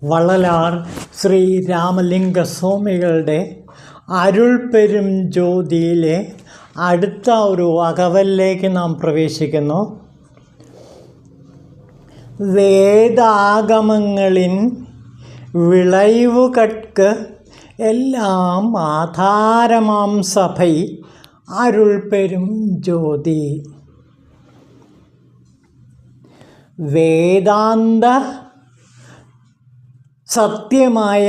വള്ളലാർ ശ്രീ രാമലിംഗ സ്വാമികളുടെ അരുൾപ്പെരും ജ്യോതിയിലെ അടുത്ത ഒരു അകവലിലേക്ക് നാം പ്രവേശിക്കുന്നു. വേദാഗമങ്ങളിൻ വിളയുകൾക്ക് എല്ലാം ആധാരമാം സഭൈ അരുൾപ്പെരും ജ്യോതി. വേദാന്ത സത്യമായ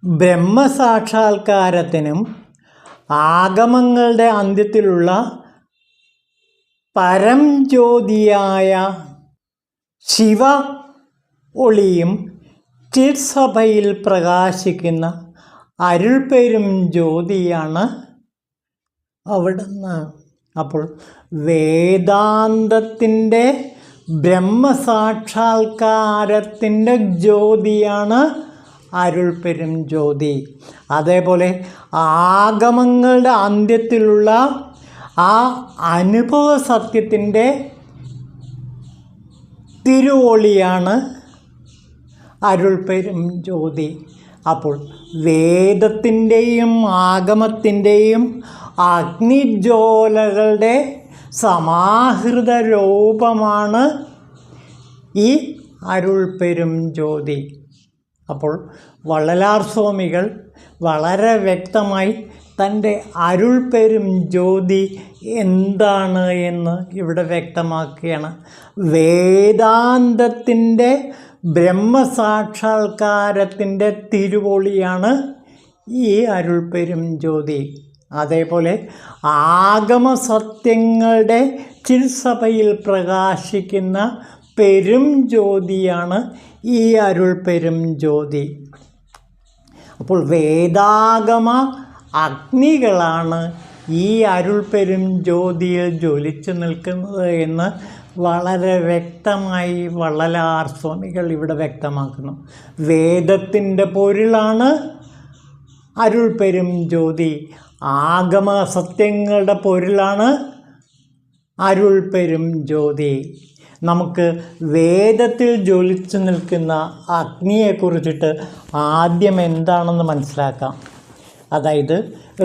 ബ്രഹ്മസാക്ഷാത്കാരത്തിനും ആഗമങ്ങളുടെ അന്ത്യത്തിലുള്ള പരംജ്യോതിയായ ശിവ ഒളിയും ചിത്സഭയിൽ പ്രകാശിക്കുന്ന അരുൾപ്പെരും ജ്യോതിയാണ് അവിടുന്ന്. അപ്പോൾ വേദാന്തത്തിൻ്റെ ബ്രഹ്മസാക്ഷാത്കാരത്തിൻ്റെ ജ്യോതിയാണ് അരുൾപ്പെരും ജ്യോതി. അതേപോലെ ആഗമങ്ങളുടെ അന്ത്യത്തിലുള്ള ആ അനുഭവ സത്യത്തിൻ്റെ തിരുവൊളിയാണ് അരുൾപ്പെരും ജ്യോതി. അപ്പോൾ വേദത്തിൻ്റെയും ആഗമത്തിൻ്റെയും അഗ്നിജ്വാലകളുടെ സമാഹൃത രൂപമാണ് ഈ അരുൾപ്പെരും ജ്യോതി. അപ്പോൾ വള്ളലാർ സ്വാമികൾ വളരെ വ്യക്തമായി തൻ്റെ അരുൾപ്പെരും ജ്യോതി എന്താണ് എന്ന് ഇവിടെ വ്യക്തമാക്കുകയാണ്. വേദാന്തത്തിൻ്റെ ബ്രഹ്മസാക്ഷാത്കാരത്തിൻ്റെ തിരുവൊളിയാണ് ഈ അരുൾപ്പെരും ജ്യോതി. അതേപോലെ ആഗമസത്യങ്ങളുടെ ചിത്സഭയിൽ പ്രകാശിക്കുന്ന പെരും ജ്യോതിയാണ് ഈ അരുൾപ്പെരും ജ്യോതി. അപ്പോൾ വേദാഗമ അഗ്നികളാണ് ഈ അരുൾപ്പെരും ജ്യോതിയിൽ ജ്വലിച്ചു നിൽക്കുന്നത് എന്ന് വളരെ വ്യക്തമായി വള്ളലാർ സ്വാമികൾ ഇവിടെ വ്യക്തമാക്കുന്നു. വേദത്തിൻ്റെ പൊരുളാണ് അരുൾപ്പെരും ജ്യോതി. ആഗമ സത്യങ്ങളുടെ പൊരുളാണ് അരുൾപ്പെരും ജ്യോതി. നമുക്ക് വേദത്തിൽ ജ്വലിച്ചു നിൽക്കുന്ന അഗ്നിയെക്കുറിച്ചിട്ട് ആദ്യം എന്താണെന്ന് മനസ്സിലാക്കാം. അതായത്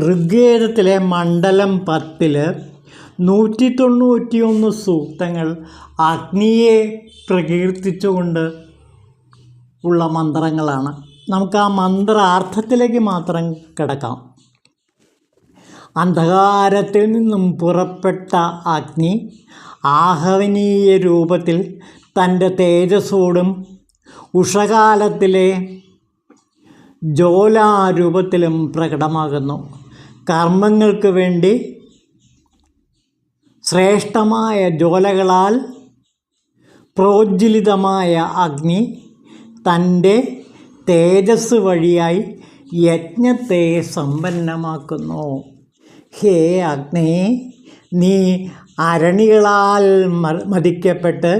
ഋഗ്വേദത്തിലെ മണ്ഡലം 10 191 സൂക്തങ്ങൾ അഗ്നിയെ പ്രകീർത്തിച്ചുകൊണ്ട് ഉള്ള മന്ത്രങ്ങളാണ്. നമുക്ക് ആ മന്ത്രാർത്ഥത്തിലേക്ക് മാത്രം കിടക്കാം. അന്ധകാരത്തിൽ നിന്നും പുറപ്പെട്ട അഗ്നി ആഹവനീയ രൂപത്തിൽ തൻ്റെ തേജസ്സോടും ഉഷകാലത്തിലെ ജ്വാലാരൂപത്തിലും പ്രകടമാകുന്നു. കർമ്മങ്ങൾക്ക് വേണ്ടി ശ്രേഷ്ഠമായ ജ്വാലകളാൽ പ്രോജ്വലിതമായ അഗ്നി തൻ്റെ തേജസ് വഴിയായി യജ്ഞത്തെ സമ്പന്നമാക്കുന്നു. ഹേ അഗ്നി, നീ അരണികളാൽ മതിക്കപ്പെട്ട്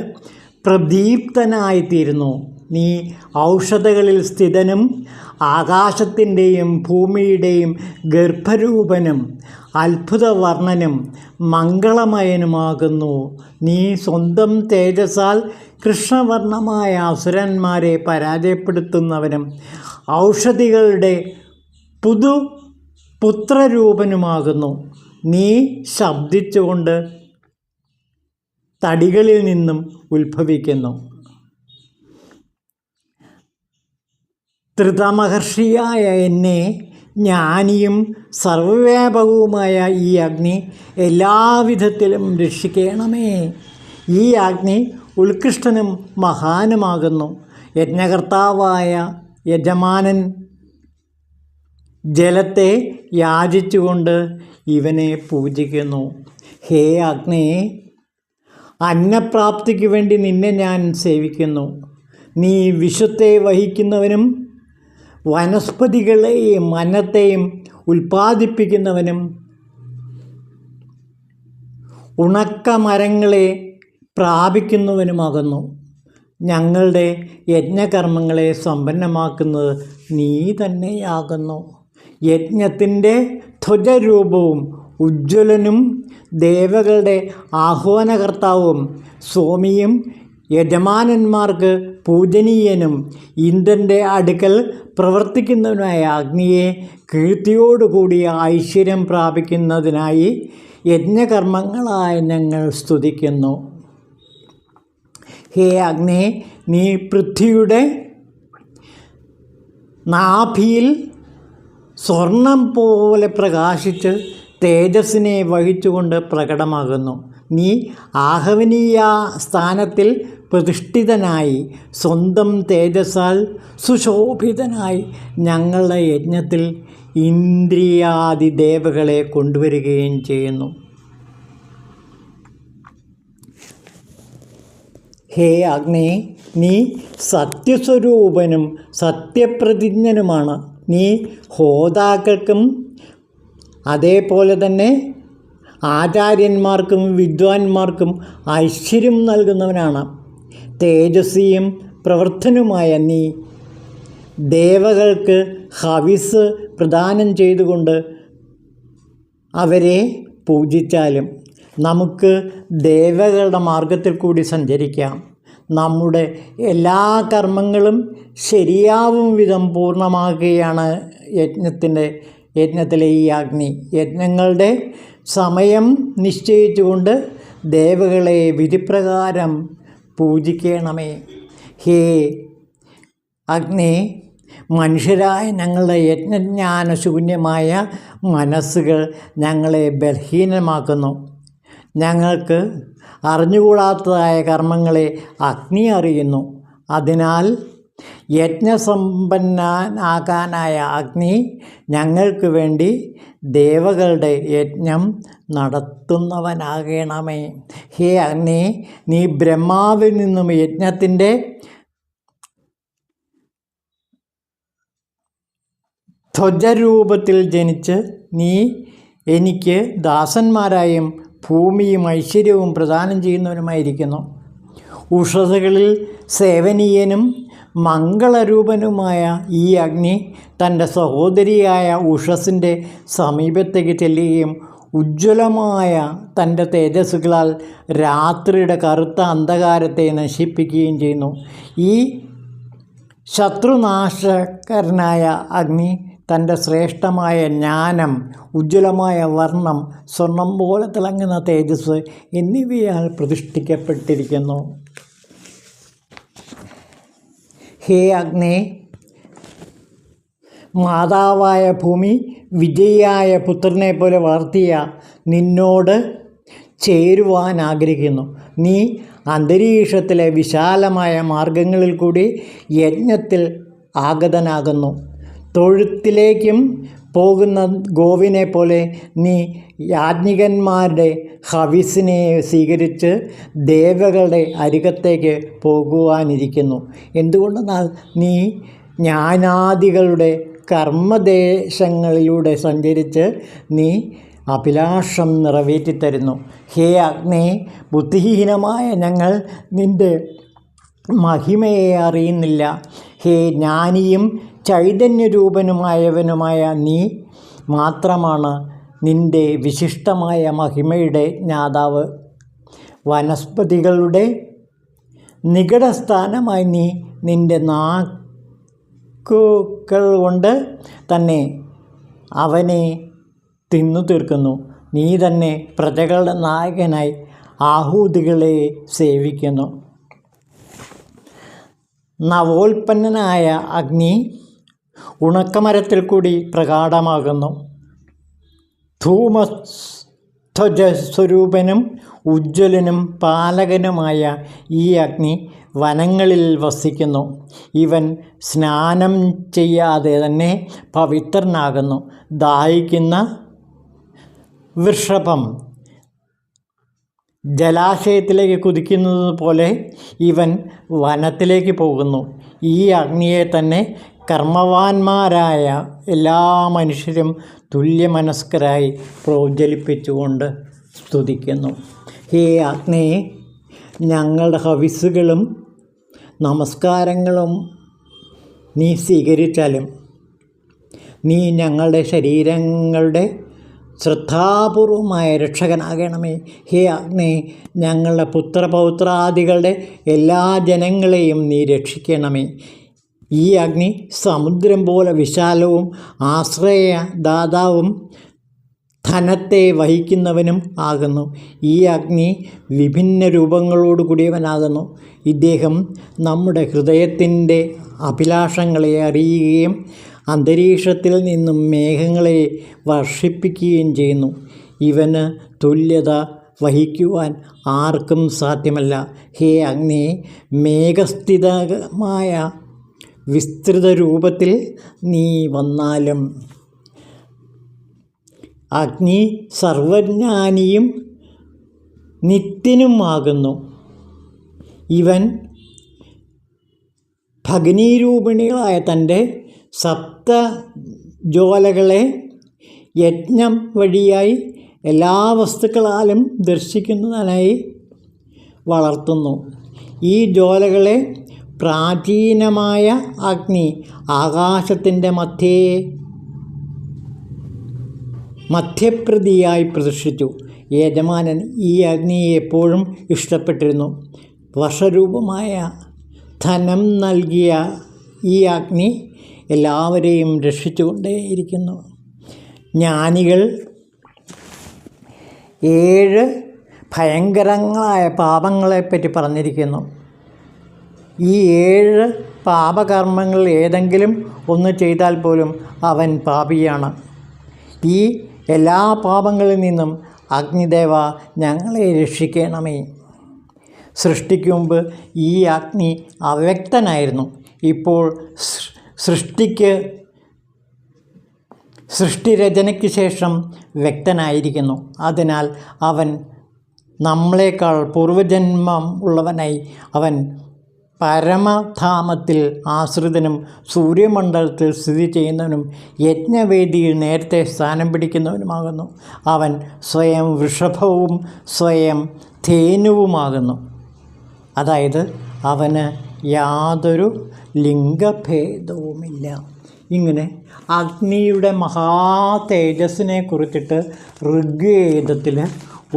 പ്രദീപ്തനായിത്തീരുന്നു. നീ ഔഷധകളിൽ സ്ഥിതനും ആകാശത്തിൻ്റെയും ഭൂമിയുടെയും ഗർഭരൂപനും അത്ഭുതവർണ്ണനും മംഗളമയനുമാകുന്നു. നീ സ്വന്തം തേജസ്സാൽ കൃഷ്ണവർണ്ണമായ അസുരന്മാരെ പരാജയപ്പെടുത്തുന്നവനും ഔഷധികളുടെ പുത്രരൂപനുമാകുന്നു. നീ ശബ്ദിച്ചുകൊണ്ട് തടികളിൽ നിന്നും ഉത്ഭവിക്കുന്നു. ധൃതമഹർഷിയായ എന്നെ ജ്ഞാനിയും സർവവ്യാപകവുമായ ഈ അഗ്നി എല്ലാവിധത്തിലും രക്ഷിക്കണമേ. ഈ അഗ്നി ഉത്കൃഷ്ടനും മഹാനുമാകുന്നു. യജ്ഞകർത്താവായ യജമാനൻ ജലത്തെ യാചിച്ചുകൊണ്ട് ഇവനെ പൂജിക്കുന്നു. ഹേ അഗ്നി, അന്നപ്രാപ്തിക്ക് വേണ്ടി നിന്നെ ഞാൻ സേവിക്കുന്നു. നീ വിഷത്തെ വഹിക്കുന്നവനും വനസ്പതികളെയും അന്നത്തെയും ഉൽപ്പാദിപ്പിക്കുന്നവനും ഉണക്കമരങ്ങളെ പ്രാപിക്കുന്നവനുമാകുന്നു. ഞങ്ങളുടെ യജ്ഞകർമ്മങ്ങളെ സമ്പന്നമാക്കുന്നത് നീ തന്നെയാകുന്നു. യജ്ഞത്തിൻ്റെ ധ്വജരൂപവും ഉജ്ജ്വലനും ദേവകളുടെ ആഹ്വാനകർത്താവും സ്വാമിയും യജമാനന്മാർക്ക് പൂജനീയനും ഇന്ദ്രൻ്റെ അടുക്കൽ പ്രവർത്തിക്കുന്നവനായ അഗ്നിയെ കീർത്തിയോടുകൂടിയ ഐശ്വര്യം പ്രാപിക്കുന്നതിനായി യജ്ഞകർമ്മങ്ങളായി ഞങ്ങൾ സ്തുതിക്കുന്നു. ഹേ അഗ്നി, നീ പൃഥ്വിയുടെ നാഭിയിൽ സ്വർണം പോലെ പ്രകാശിച്ച് തേജസ്സിനെ വഹിച്ചുകൊണ്ട് പ്രകടമാകുന്നു. നീ ആഹവനീയ സ്ഥാനത്തിൽ പ്രതിഷ്ഠിതനായി സ്വന്തം തേജസ്സാൽ സുശോഭിതനായി ഞങ്ങളുടെ യജ്ഞത്തിൽ ഇന്ദ്രിയാദി ദേവകളെ കൊണ്ടുവരികയും ചെയ്യുന്നു. ഹേ അഗ്നി, നീ സത്യസ്വരൂപനും സത്യപ്രതിജ്ഞനുമാണ്. നീ ഹോതാക്കൾക്കും അതേപോലെ തന്നെ ആചാര്യന്മാർക്കും വിദ്വാൻമാർക്കും ഐശ്വര്യം നൽകുന്നവനാണ്. തേജസ്വിയും പ്രവർത്തനുമായ നീ ദേവകൾക്ക് ഹവിസ് പ്രദാനം ചെയ്തുകൊണ്ട് അവരെ പൂജിച്ചാലും നമുക്ക് ദേവകളുടെ മാർഗത്തിൽ കൂടി സഞ്ചരിക്കാം. നമ്മുടെ എല്ലാ കർമ്മങ്ങളും ശരിയാവും വിധം പൂർണ്ണമാക്കുകയാണ് യജ്ഞത്തിലെ ഈ അഗ്നി. യജ്ഞങ്ങളുടെ സമയം നിശ്ചയിച്ചുകൊണ്ട് ദേവകളെ വിധിപ്രകാരം പൂജിക്കണമേ. ഹേ അഗ്നി, മനുഷ്യരായ ഞങ്ങളുടെ യജ്ഞജ്ഞാനശൂന്യമായ മനസ്സുകൾ ഞങ്ങളെ ബലഹീനമാക്കുന്നു. ഞങ്ങൾക്ക് അറിഞ്ഞുകൂടാത്തതായ കർമ്മങ്ങളെ അഗ്നി അറിയുന്നു. അതിനാൽ യജ്ഞസമ്പന്നനാകാനായ അഗ്നി ഞങ്ങൾക്ക് വേണ്ടി ദേവകളുടെ യജ്ഞം നടത്തുന്നവനാകണമേ. ഹേ അഗ്നി, നീ ബ്രഹ്മാവിൽ നിന്നും യജ്ഞത്തിൻ്റെ ധ്വജരൂപത്തിൽ ജനിച്ച് നീ എനിക്ക് ദാസന്മാരായും ഭൂമിയും ഐശ്വര്യവും പ്രദാനം ചെയ്യുന്നവനുമായിരിക്കുന്നു. ഉഷസ്സുകളിൽ സേവനീയനും മംഗളരൂപനുമായ ഈ അഗ്നി തൻ്റെ സഹോദരിയായ ഉഷസ്സിൻ്റെ സമീപത്തേക്ക് ചെല്ലുകയും ഉജ്ജ്വലമായ തൻ്റെ തേജസ്സുകളാൽ രാത്രിയുടെ കറുത്ത അന്ധകാരത്തെ നശിപ്പിക്കുകയും ചെയ്യുന്നു. ഈ ശത്രുനാശകരനായ അഗ്നി തൻ്റെ ശ്രേഷ്ഠമായ ജ്ഞാനം, ഉജ്ജ്വലമായ വർണ്ണം, സ്വർണം പോലെ തിളങ്ങുന്ന തേജസ് എന്നിവയാൽ പ്രതിഷ്ഠിക്കപ്പെട്ടിരിക്കുന്നു. ഹേ അഗ്നി, മാതാവായ ഭൂമി വിജയിയായ പുത്രനെ പോലെ വളർത്തിയ നിന്നോട് ചേരുവാൻ ആഗ്രഹിക്കുന്നു. നീ അന്തരീക്ഷത്തിലെ വിശാലമായ മാർഗങ്ങളിൽ കൂടി യജ്ഞത്തിൽ ആഗതനാകുന്നു. തൊഴുത്തിലേക്കും പോകുന്ന ഗോവിനെ പോലെ നീ യാജ്ഞികന്മാരുടെ ഹവിസിനെ സ്വീകരിച്ച് ദേവകളുടെ അരികത്തേക്ക് പോകുവാനിരിക്കുന്നു. എന്തുകൊണ്ടെന്നാൽ നീ ജ്ഞാനാദികളുടെ കർമ്മദേശങ്ങളിലൂടെ സഞ്ചരിച്ച് നീ അഭിലാഷം നിറവേറ്റിത്തരുന്നു. ഹേ അഗ്നി, ബുദ്ധിഹീനമായ ഞങ്ങൾ നിൻ്റെ മഹിമയെ അറിയുന്നില്ല. ഹേ ജ്ഞാനിയും ചൈതന്യരൂപനുമായവനുമായ നീ മാത്രമാണ് നിൻ്റെ വിശിഷ്ടമായ മഹിമയുടെ ജ്ഞാതാവ്. വനസ്പതികളുടെ നികടസ്ഥാനമായി നീ നിൻ്റെ നാക്കുകൾ കൊണ്ട് തന്നെ അവനെ തിന്നു തീർക്കുന്നു. നീ തന്നെ പ്രജകളുടെ നായകനായി ആഹൂതികളെ സേവിക്കുന്നു. നവോൽപ്പന്നനായ അഗ്നി ഉണക്കമരത്തിൽ കൂടി പ്രകാടമാകുന്നു. ധൂമധ്വജസ്വരൂപനും ഉജ്ജ്വലനും പാലകനുമായ ഈ അഗ്നി വനങ്ങളിൽ വസിക്കുന്നു. ഇവൻ സ്നാനം ചെയ്യാതെ തന്നെ പവിത്രനാകുന്നു. ദാഹിക്കുന്ന വൃഷഭം ജലാശയത്തിലേക്ക് കുതിക്കുന്നത് പോലെ ഇവൻ വനത്തിലേക്ക് പോകുന്നു. ഈ അഗ്നിയെ തന്നെ കർമ്മവാന്മാരായ എല്ലാ മനുഷ്യരും തുല്യമനസ്കരായി പ്രോജ്വലിപ്പിച്ചുകൊണ്ട് സ്തുതിക്കുന്നു. ഹേ അഗ്നി, ഞങ്ങളുടെ ഹവിസ്സുകളും നമസ്കാരങ്ങളും നീ സ്വീകരിച്ചാലും നീ ഞങ്ങളുടെ ശരീരങ്ങളുടെ ശ്രദ്ധാപൂർവമായ രക്ഷകനാകണമേ. ഹേ അഗ്നി, ഞങ്ങളുടെ പുത്രപൗത്രാദികളുടെ എല്ലാ ജനങ്ങളെയും നീ രക്ഷിക്കണമേ. ഈ അഗ്നി സമുദ്രം പോലെ വിശാലവും ആശ്രയദാതാവും ധനത്തെ വഹിക്കുന്നവനും ആകുന്നു. ഈ അഗ്നി വിഭിന്ന രൂപങ്ങളോട് കൂടിയവനാകുന്നു. ഇദ്ദേഹം നമ്മുടെ ഹൃദയത്തിൻ്റെ അഭിലാഷങ്ങളെ അറിയുകയും അന്തരീക്ഷത്തിൽ നിന്നും മേഘങ്ങളെ വർഷിപ്പിക്കുകയും ചെയ്യുന്നു. ഇവന് തുല്യത വഹിക്കുവാൻ ആർക്കും സാധ്യമല്ല. ഹേ അഗ്നി, മേഘസ്ഥിതമായ വിസ്തൃത രൂപത്തിൽ നീ വന്നാലും. അഗ്നി സർവജ്ഞാനിയും നിത്യനുമാകുന്നു. ഇവൻ ഭഗ്നീരൂപിണികളായ തൻ്റെ സപ്തജ്വാലകളെ യജ്ഞം വഴിയായി എല്ലാ വസ്തുക്കളാലും ദർശിക്കുന്നതിനായി വളർത്തുന്നു. ഈ ജ്വാലകളെ പ്രാചീനമായ അഗ്നി ആകാശത്തിൻ്റെ മധ്യപ്രതിയായി പ്രതിഷ്ഠിച്ചു. യജമാനൻ ഈ അഗ്നിയെ എപ്പോഴും ഇഷ്ടപ്പെട്ടിരുന്നു. വർഷരൂപമായ ധനം നൽകിയ ഈ അഗ്നി എല്ലാവരെയും രക്ഷിച്ചുകൊണ്ടേയിരിക്കുന്നു. ജ്ഞാനികൾ 7 ഭയങ്കരങ്ങളായ പാപങ്ങളെപ്പറ്റി പറഞ്ഞിരിക്കുന്നു. ഈ 7 പാപകർമ്മങ്ങൾ ഏതെങ്കിലും ഒന്ന് ചെയ്താൽ പോലും അവൻ പാപിയാണ്. ഈ എല്ലാ പാപങ്ങളിൽ നിന്നും അഗ്നിദേവ ഞങ്ങളെ രക്ഷിക്കണമേ. സൃഷ്ടിക്ക് മുമ്പ് ഈ അഗ്നി അവ്യക്തനായിരുന്നു. ഇപ്പോൾ സൃഷ്ടിരചനയ്ക്ക് ശേഷം വ്യക്തനായിരിക്കുന്നു. അതിനാൽ അവൻ നമ്മളെക്കാൾ പൂർവജന്മം ഉള്ളവനായി അവൻ പരമധാമത്തിൽ ആശ്രിതനും സൂര്യമണ്ഡലത്തിൽ സ്ഥിതി ചെയ്യുന്നവനും യജ്ഞവേദിയിൽ നേരത്തെ സ്ഥാനം പിടിക്കുന്നവനുമാകുന്നു. അവൻ സ്വയം വൃഷഭവും സ്വയം ധേനുവുമാകുന്നു. അതായത് അവന് യാതൊരു ലിംഗഭേദവുമില്ല. ഇങ്ങനെ അഗ്നിയുടെ മഹാതേജസ്സിനെ കുറിച്ചിട്ട് ഋഗ്വേദത്തിൽ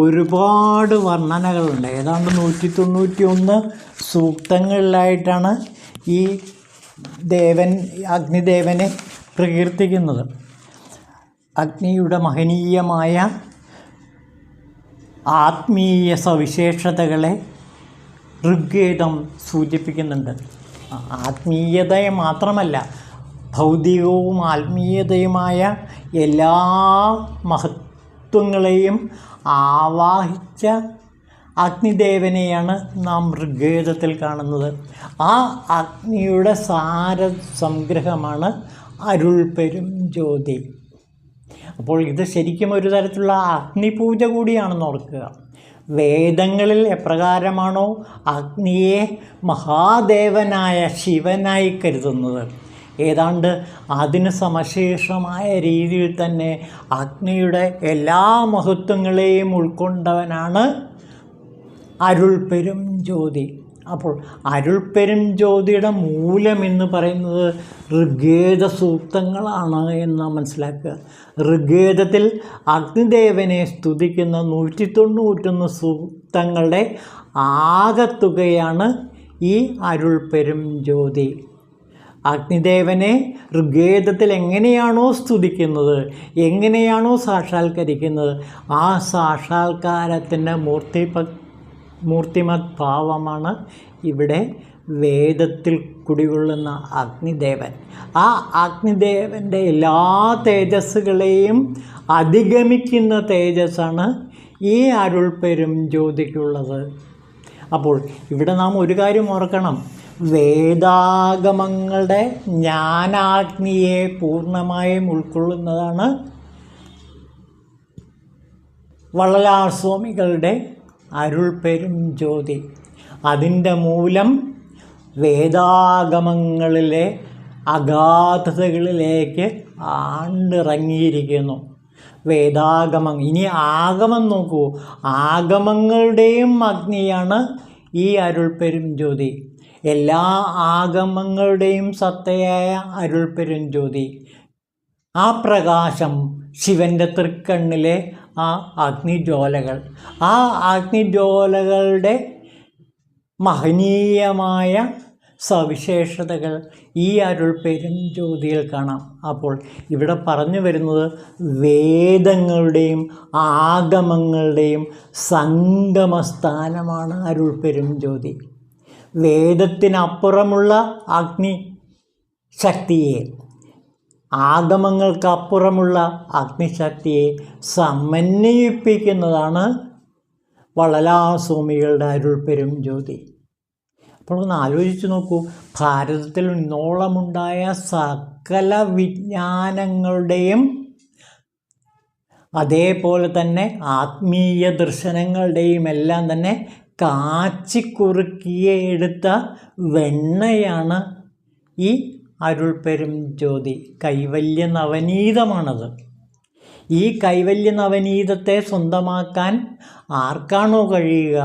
ഒരുപാട് വർണ്ണനകളുണ്ട്. ഏതാണ്ട് 191 സൂക്തങ്ങളിലായിട്ടാണ് ഈ അഗ്നിദേവനെ പ്രകീർത്തിക്കുന്നത്. അഗ്നിയുടെ മഹനീയമായ ആത്മീയ സവിശേഷതകളെ ഋഗ്വേദം സൂചിപ്പിക്കുന്നുണ്ട്. ആത്മീയതയെ മാത്രമല്ല, ഭൗതികവും ആത്മീയതയുമായ എല്ലാ മഹത്വങ്ങളെയും ആവാഹിച്ച അഗ്നിദേവനെയാണ് നാം ഋഗ്വേദത്തിൽ കാണുന്നത്. ആ അഗ്നിയുടെ സാരസംഗ്രഹമാണ് അരുൾപ്പെരും ജ്യോതി. അപ്പോൾ ഇത് ശരിക്കും ഒരു തരത്തിലുള്ള അഗ്നിപൂജ കൂടിയാണെന്ന് ഓർക്കുക. വേദങ്ങളിൽ എപ്രകാരമാണോ അഗ്നിയെ മഹാദേവനായ ശിവനായി കരുതുന്നത്, ഏതാണ്ട് അതിന് സമശേഷമായ രീതിയിൽ തന്നെ അഗ്നിയുടെ എല്ലാ മഹത്വങ്ങളെയും ഉൾക്കൊണ്ടവനാണ് അരുൾപ്പെരും ജ്യോതി. അപ്പോൾ അരുൾപ്പെരും ജ്യോതിയുടെ മൂലമെന്ന് പറയുന്നത് ഋഗ്വേദ സൂക്തങ്ങളാണ് എന്ന് മനസ്സിലാക്കുക. ഋഗ്വേദത്തിൽ അഗ്നിദേവനെ സ്തുതിക്കുന്ന 191 സൂക്തങ്ങളുടെ ആകത്തുകയാണ് ഈ അരുൾപ്പെരും ജ്യോതി. അഗ്നിദേവനെ ഋഗ്വേദത്തിൽ എങ്ങനെയാണോ സ്തുതിക്കുന്നത്, എങ്ങനെയാണോ സാക്ഷാത്കരിക്കുന്നത്, ആ സാക്ഷാത്കാരത്തിൻ്റെ മൂർത്തിമത് ഭാവമാണ് ഇവിടെ വേദത്തിൽ കുടികൊള്ളുന്ന അഗ്നിദേവൻ. ആ അഗ്നിദേവൻ്റെ എല്ലാ തേജസ്സുകളെയും അധിഗമിക്കുന്ന തേജസ്സാണ് ഈ അരുൾപ്പെരും ജ്യോതിക്കുള്ളത്. അപ്പോൾ ഇവിടെ നാം ഒരു കാര്യം ഓർക്കണം. വേദാഗമങ്ങളുടെ ജ്ഞാനാഗ്നിയെ പൂർണ്ണമായും ഉൾക്കൊള്ളുന്നതാണ് വള്ളലാർ സ്വാമികളുടെ അരുൾപ്പെരും ജ്യോതി. അതിൻ്റെ മൂലം വേദാഗമങ്ങളിലെ അഗാധതകളിലേക്ക് ആണ്ടിറങ്ങിയിരിക്കുന്നു. ഇനി ആഗമം നോക്കൂ. ആഗമങ്ങളുടെയും അഗ്നിയാണ് ഈ അരുൾപ്പെരും ജ്യോതി. എല്ലാ ആഗമങ്ങളുടെയും സത്തയായ അരുൾപ്പെരും ജ്യോതി. ആ പ്രകാശം ശിവൻ്റെ തൃക്കണ്ണിലെ ആ അഗ്നിജ്വാലകൾ, ആ അഗ്നിജ്വാലകളുടെ മഹനീയമായ സവിശേഷതകൾ ഈ അരുൾപെരും ജ്യോതിയിൽ കാണാം. അപ്പോൾ ഇവിടെ പറഞ്ഞു വരുന്നത് വേദങ്ങളുടെയും ആഗമങ്ങളുടെയും സംഗമസ്ഥാനമാണ് അരുൾപെരും ജ്യോതി. വേദത്തിനപ്പുറമുള്ള അഗ്നി ശക്തിയെ, ആഗമങ്ങൾക്കപ്പുറമുള്ള അഗ്നിശക്തിയെ സമന്വയിപ്പിക്കുന്നതാണ് വള്ളലാർ അരുൾപെരും ജ്യോതി. അപ്പോൾ ഒന്ന് ആലോചിച്ച് നോക്കൂ, ഭാരതത്തിൽ ഇന്നോളമുണ്ടായ സകല വിജ്ഞാനങ്ങളുടെയും അതേപോലെ തന്നെ ആത്മീയ ദർശനങ്ങളുടെയും എല്ലാം തന്നെ കാച്ചിക്കുറുക്കിയ എടുത്ത വെണ്ണയാണ് ഈ അരുൾപെരും ജ്യോതി. കൈവല്യ നവനീതമാണത്. ഈ കൈവല്യ നവനീതത്തെ സ്വന്തമാക്കാൻ ആർക്കാണോ കഴിയുക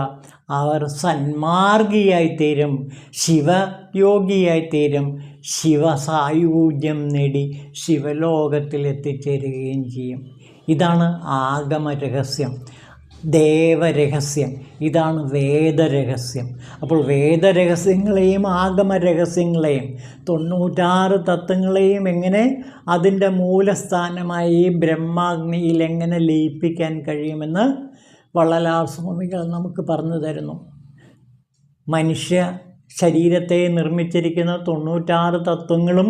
അവർ സന്മാർഗിയായിത്തീരും, ശിവയോഗിയായിത്തീരും, ശിവസായുജ്യം നേടി ശിവലോകത്തിൽ എത്തിച്ചേരുകയും ചെയ്യും. ഇതാണ് ആഗമരഹസ്യം, ദേവരഹസ്യം, ഇതാണ് വേദരഹസ്യം. അപ്പോൾ വേദരഹസ്യങ്ങളെയും ആഗമരഹസ്യങ്ങളെയും 96 തത്വങ്ങളെയും എങ്ങനെ അതിൻ്റെ മൂലസ്ഥാനമായി ബ്രഹ്മാഗ്നിയിൽ എങ്ങനെ ലയിപ്പിക്കാൻ കഴിയുമെന്ന് വള്ളലാർ സ്വാമികൾ നമുക്ക് പറഞ്ഞു തരുന്നു. മനുഷ്യ ശരീരത്തെ നിർമ്മിച്ചിരിക്കുന്ന 96 തത്വങ്ങളും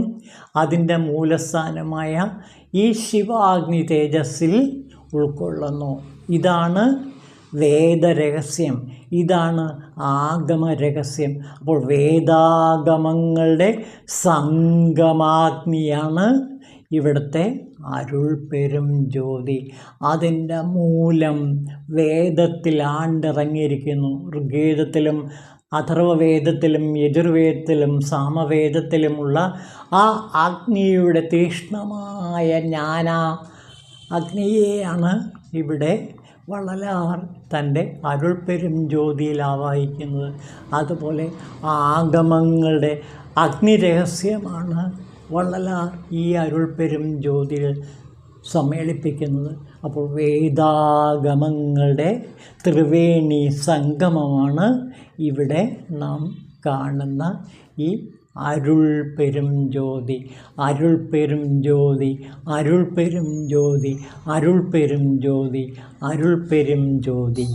അതിൻ്റെ മൂലസ്ഥാനമായ ഈ ശിവാഗ്നി തേജസ്സിൽ ഉൾക്കൊള്ളുന്നു. ഇതാണ് വേദരഹസ്യം, ഇതാണ് ആഗമരഹസ്യം. അപ്പോൾ വേദാഗമങ്ങളുടെ സംഗമാഗ്നിയാണ് ഇവിടുത്തെ അരുൾപെരും ജ്യോതി. അതിൻ്റെ മൂലം വേദത്തിൽ ആണ്ടിറങ്ങിയിരിക്കുന്നു. ഋഗ്വേദത്തിലും അഥർവവേദത്തിലും യജുർവേദത്തിലും സാമവേദത്തിലുമുള്ള ആ അഗ്നിയുടെ തീക്ഷ്ണമായ ജ്ഞാന അഗ്നിയെയാണ് ഇവിടെ വള്ളലാർ തൻ്റെ അരുൾപെരും ജ്യോതിയിൽ ആവാഹിക്കുന്നത്. അതുപോലെ ആഗമങ്ങളുടെ അഗ്നിരഹസ്യമാണ് വള്ളലാർ ഈ അരുൾപെരും ജ്യോതിയിൽ സമ്മേളിപ്പിക്കുന്നത്. അപ്പോൾ വേദാഗമങ്ങളുടെ ത്രിവേണി സംഗമമാണ് ഇവിടെ നാം കാണുന്ന ഈ അരുൾപെരും ജ്യോതി. അരുൾപെരും ജ്യോതി, അരുൾപെരും ജ്യോതി, അരുൾപെരും ജ്യോതി, അരുൾപെരും ജ്യോതി.